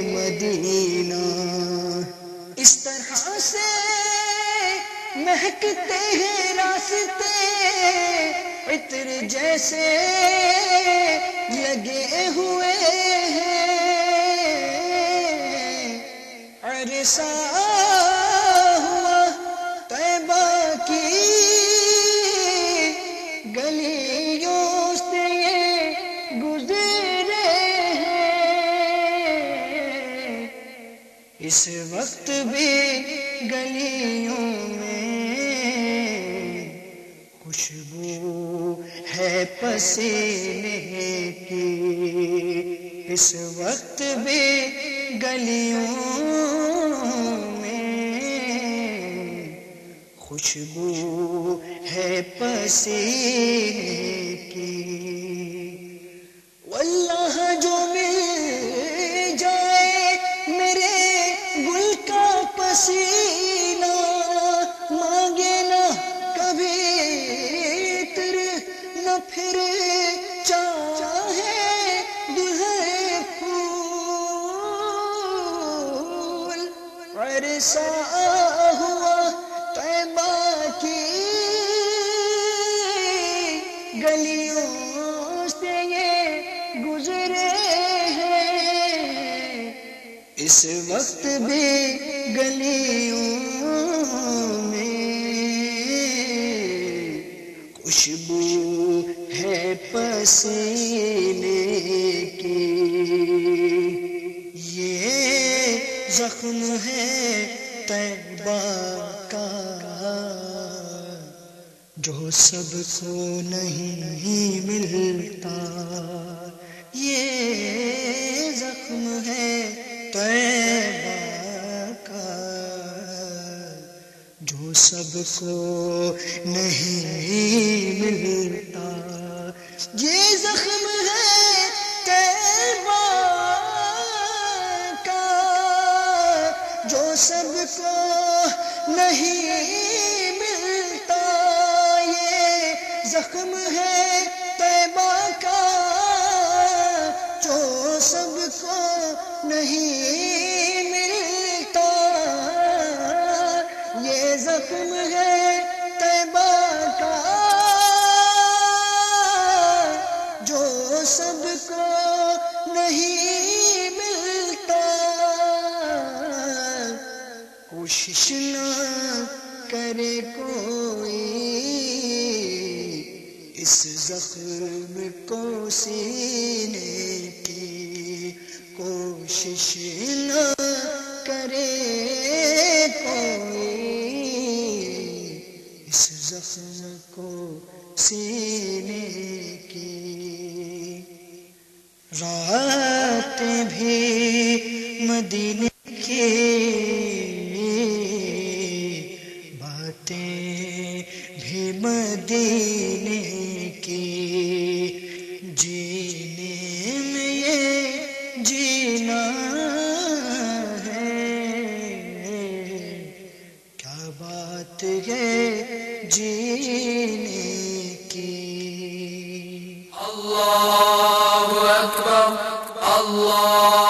مدینہ اس طرح سے مہکتے ہیں راستے عطر جیسے لگے ہوئے ہیں عرصہ ہوا طیبہ کی گلیوں سے یہ گزرے ہیں اس وقت بھی گلیوں خوشبو ہے پسینے کی اس وقت بھی گلیوں میں خوشبو ہے پسینے کی واللہ جو مل جائے میرے گل کا پسینہ مانگے نہ کبھی پھر چاہے دلہن پھول عرصہ ہوا طیبہ کی گلیوں سے یہ گزرے ہیں اس وقت بھی گلیوں میں خوشبو ہے پسینے کی یہ زخم ہے طیبہ کا جو سب کو نہیں ملتا یہ زخم ہے طیبہ کا جو سب کو نہیں ملتا یہ زخم ہے طیبہ کا جو سب کو نہیں ملتا یہ زخم ہے طیبہ کا جو سب کو نہیں ملتا یہ زخم ہے طیبہ کا جو سب کو نہیں ملتا کوشش نہ کرے کوئی اس زخم کو سینے کی کوشش نہ کرے کوئی اس زخم کو سینے کی راتیں بھی مدینے کی باتیں بھی مدینے کی جینے میں یہ جینا ہے کیا بات ہے جینے کی اللہ اکبر اللہ